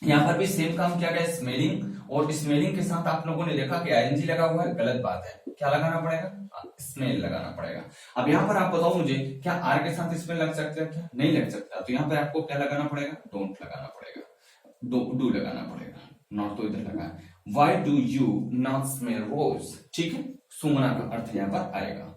यहां पर भी सेम काम किया गया, स्मेलिंग, और स्मेलिंग के साथ आप लोगों ने देखा कि आईएनजी लगा हुआ है, गलत बात है। क्या लगाना पड़ेगा? स्मेल लगाना पड़ेगा। अब यहाँ पर आप बताओ मुझे, क्या आर के साथ स्मेल लग सकता है क्या? नहीं लग सकता। तो यहाँ पर आपको क्या लगाना पड़ेगा? डोंट लगाना पड़ेगा, डू लगाना पड़ेगा, नॉट तो इधर लगा। Why do you not smell rose, ठीक है, सुमना का अर्थ यहाँ पर आएगा।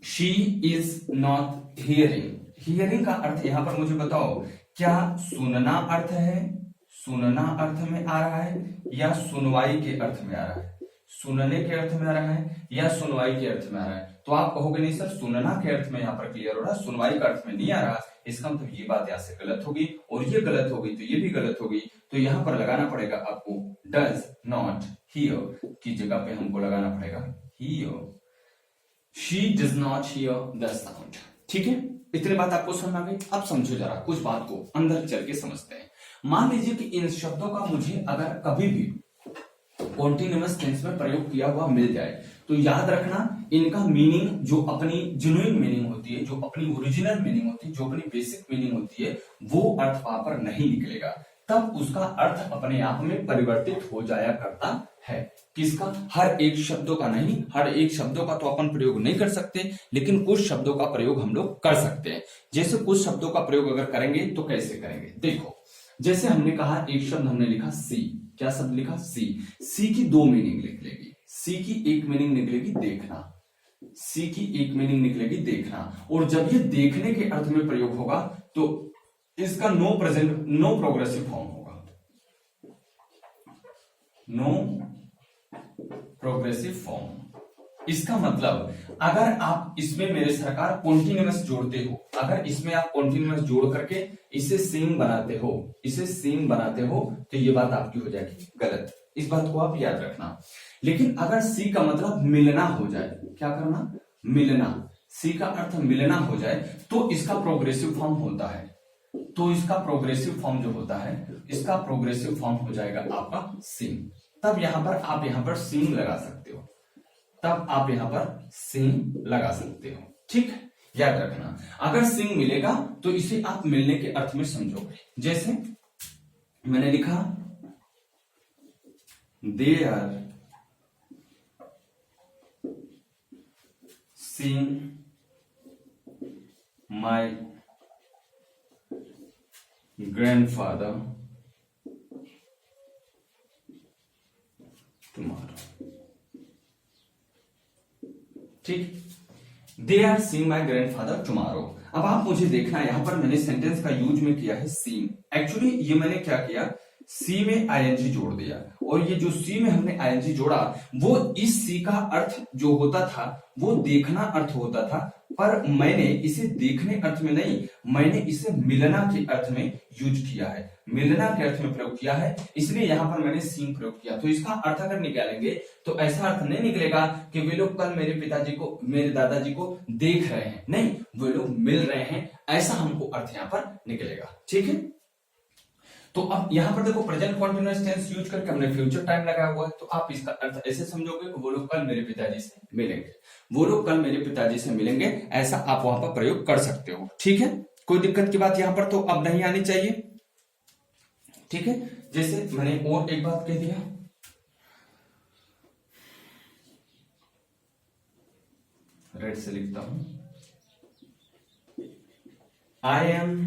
She is not hearing, hearing का अर्थ यहाँ पर मुझे बताओ, क्या सुनना अर्थ है, सुनना अर्थ में आ रहा है, या सुनवाई के अर्थ में आ रहा है? सुनने के अर्थ में आ रहा है या सुनवाई के अर्थ में आ रहा है? तो आप कहोगे नहीं सर, सुनना के अर्थ में यहाँ पर क्लियर हो रहा है, सुनवाई का अर्थ में नहीं आ रहा। इसका मतलब ये बात यहाँ से गलत होगी, और ये गलत होगी तो ये भी गलत होगी। तो यहाँ पर लगाना पड़ेगा आपको डज नॉट हियर की जगह पे हमको लगाना पड़ेगा here. She does not here the sound, ठीक है। इतनी बात आपको समझ आ गई? अब समझो जरा, कुछ बात को अंदर चल के समझते हैं। मान लीजिए कि इन शब्दों का मुझे अगर कभी भी कॉन्टिन्यूअस टेंस में प्रयोग किया हुआ मिल जाए तो याद रखना इनका मीनिंग जो अपनी जेन्युइन मीनिंग होती है, जो अपनी ओरिजिनल मीनिंग होती है, जो अपनी बेसिक मीनिंग होती है, वो अर्थ वहां पर नहीं निकलेगा। तब उसका अर्थ अपने आप में परिवर्तित हो जाया करता है। किसका? हर एक शब्दों का नहीं, हर एक शब्दों का तो अपन प्रयोग नहीं कर सकते, लेकिन कुछ शब्दों का प्रयोग हम लोग कर सकते हैं। जैसे कुछ शब्दों का प्रयोग अगर करेंगे तो कैसे करेंगे, देखो जैसे हमने कहा एक शब्द हमने लिखा सी, क्या शब्द लिखा? सी। सी की दो मीनिंग निकलेगी। सी की एक मीनिंग निकलेगी देखना, सी की एक मीनिंग निकलेगी देखना, और जब ये देखने के अर्थ में प्रयोग होगा तो इसका नो प्रोग्रेसिव फॉर्म होगा, नो प्रोग्रेसिव फॉर्म। इसका मतलब अगर आप इसमें मेरे सरकार कॉन्टिन्यूअस जोड़ते हो, अगर इसमें आप कॉन्टिन्यूअस जोड़ करके इसे सेम बनाते हो, इसे सेम बनाते हो, तो ये बात आपकी हो जाएगी गलत। इस बात को आप याद रखना। लेकिन अगर सी का मतलब मिलना हो जाए, क्या करना? मिलना। सी का अर्थ मिलना हो जाए तो इसका प्रोग्रेसिव फॉर्म होता है, तो इसका प्रोग्रेसिव फॉर्म जो होता है, इसका प्रोग्रेसिव फॉर्म हो जाएगा आपका सिंग। तब यहां पर आप यहां पर सिंग लगा सकते हो, तब आप यहां पर सिंग लगा सकते हो। ठीक है, याद रखना अगर सिंग मिलेगा तो इसे आप मिलने के अर्थ में समझोगे। जैसे मैंने लिखा they are seeing my grandfather tomorrow। ठीक, they are seeing my grandfather tomorrow. अब आप मुझे देखना, यहां पर मैंने सेंटेंस का यूज में किया है सीइंग। एक्चुअली ये मैंने क्या किया, सी में आईएनजी जोड़ दिया, और ये जो सी में हमने आईएनजी जोड़ा वो इस सी का अर्थ जो होता था वो देखना अर्थ होता था, पर मैंने इसे देखने अर्थ में नहीं, मैंने इसे मिलना के अर्थ में यूज किया है, मिलना के अर्थ में प्रयोग किया है, इसलिए यहां पर मैंने सीन प्रयोग किया। तो इसका अर्थ अगर निकालेंगे तो ऐसा अर्थ नहीं निकलेगा कि वे लोग कल मेरे पिताजी को, मेरे दादाजी को देख रहे हैं, नहीं, वे लोग मिल रहे हैं, ऐसा हमको अर्थ यहां पर निकलेगा। ठीक है, तो अब यहां पर देखो प्रेजेंट कॉन्टिन्यूअस टेंस यूज करके हमने फ्यूचर टाइम लगाया हुआ है, तो आप इसका अर्थ ऐसे समझोगे कि वो लोग कल मेरे पिताजी से मिलेंगे, वो लोग कल मेरे पिताजी से मिलेंगे, ऐसा आप वहां पर प्रयोग कर सकते हो। ठीक है, कोई दिक्कत की बात यहां पर तो अब नहीं आनी चाहिए। ठीक है, जैसे मैंने और एक बात कह दिया, रेड से लिखता हूं, I am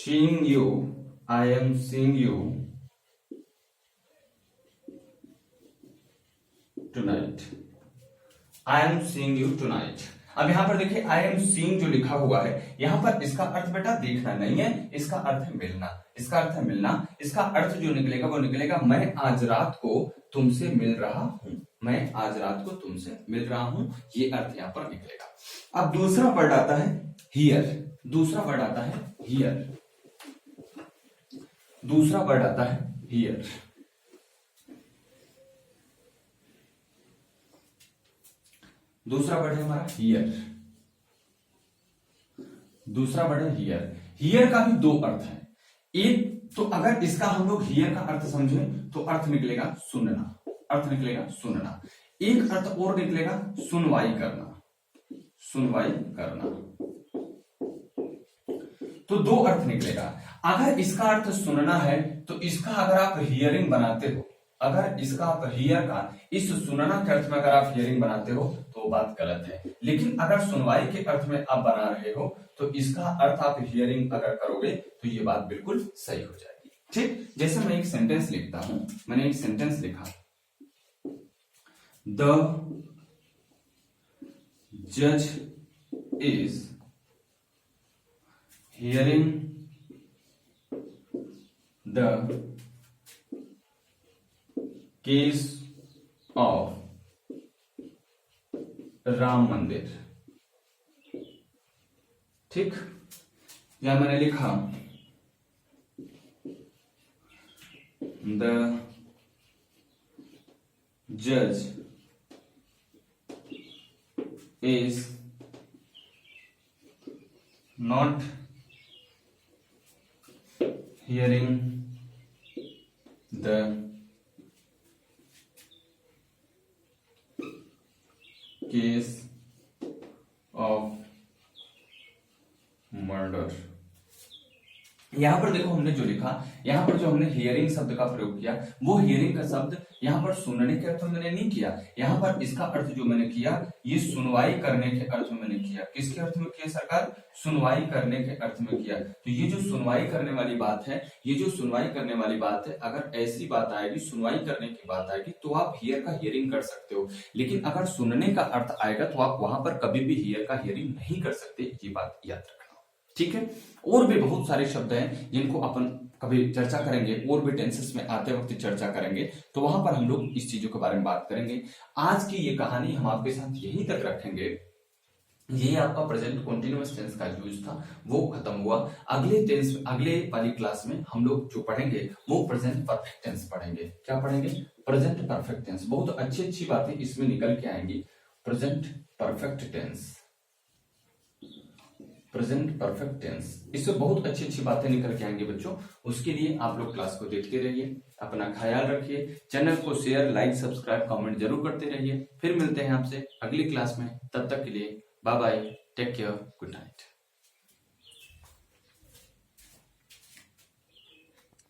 seeing you, I am seeing you tonight, I am seeing you tonight। अब यहां पर देखिए I am seeing जो लिखा हुआ है, यहां पर इसका अर्थ बेटा देखना नहीं है, इसका अर्थ है मिलना, इसका अर्थ है मिलना। इसका अर्थ जो निकलेगा वो निकलेगा मैं आज रात को तुमसे मिल रहा हूं, मैं आज रात को तुमसे मिल रहा हूं, ये अर्थ यहां पर निकलेगा। अब दूसरा वर्ड आता है हियर, दूसरा वर्ड आता है हियर, दूसरा वर्ड आता है हियर। दूसरा वर्ड है हमारा हियर, दूसरा वर्ड है हियर। हियर का भी दो अर्थ है, एक तो अगर इसका हम लोग हियर का अर्थ समझे तो अर्थ निकलेगा सुनना, अर्थ निकलेगा सुनना। एक अर्थ और निकलेगा सुनवाई करना, सुनवाई करना। तो दो अर्थ निकलेगा। अगर इसका अर्थ सुनना है तो इसका अगर आप हियरिंग बनाते हो, अगर इसका आप हियर का इस सुनना के अर्थ में अगर आप हियरिंग बनाते हो तो बात गलत है, लेकिन अगर सुनवाई के अर्थ में आप बना रहे हो तो इसका अर्थ आप हियरिंग अगर करोगे तो ये बात बिल्कुल सही हो जाएगी। ठीक, जैसे मैं एक सेंटेंस लिखता हूं, मैंने एक सेंटेंस लिखा, द जज is hearing the case of Ram मंदिर। ठीक, या मैंने लिखा द जज is not hearing the case of murder. यहां पर देखो हमने जो लिखा, यहां पर जो हमने हियरिंग शब्द का प्रयोग किया, वो हियरिंग का शब्द यहां पर सुनने के अर्थ में मैंने नहीं किया। यहां पर इसका अर्थ जो मैंने किया, ये सुनवाई करने के अर्थ में मैंने किया। किसके अर्थ में किया सरकार? सुनवाई करने के अर्थ में किया। तो ये जो सुनवाई करने वाली बात है, ये जो सुनवाई करने वाली बात है, अगर ऐसी बात आएगी, सुनवाई करने की बात आएगी, तो आप हियर का हियरिंग कर सकते हो। लेकिन अगर सुनने का अर्थ आएगा तो आप वहां पर कभी भी हियर का हियरिंग नहीं कर सकते। ये बात याद रखना, ठीक है। और भी बहुत सारे शब्द हैं जिनको अपन कभी चर्चा करेंगे, और भी टेंसेस में आते वक्त चर्चा करेंगे, तो वहां पर हम लोग इस चीजों के बारे में बात करेंगे। आज की ये कहानी हम आपके साथ यहीं तक रखेंगे। ये आपका प्रेजेंट कंटीन्यूअस टेंस का यूज था, वो खत्म हुआ। अगले वाली क्लास में हम लोग जो पढ़ेंगे वो प्रेजेंट परफेक्ट टेंस पढ़ेंगे। क्या पढ़ेंगे? Present perfect tense. बहुत अच्छी अच्छी बातें इसमें निकल के आएंगी। Present perfect tense, present perfect tense, इससे बहुत अच्छी अच्छी बातें निकल के आएंगे बच्चों। उसके लिए आप लोग क्लास को देखते रहिए, अपना ख्याल रखिए, चैनल को शेयर, लाइक, सब्सक्राइब, कमेंट जरूर करते रहिए। फिर मिलते हैं आपसे अगली क्लास में, तब तक के लिए bye bye, take care, good night.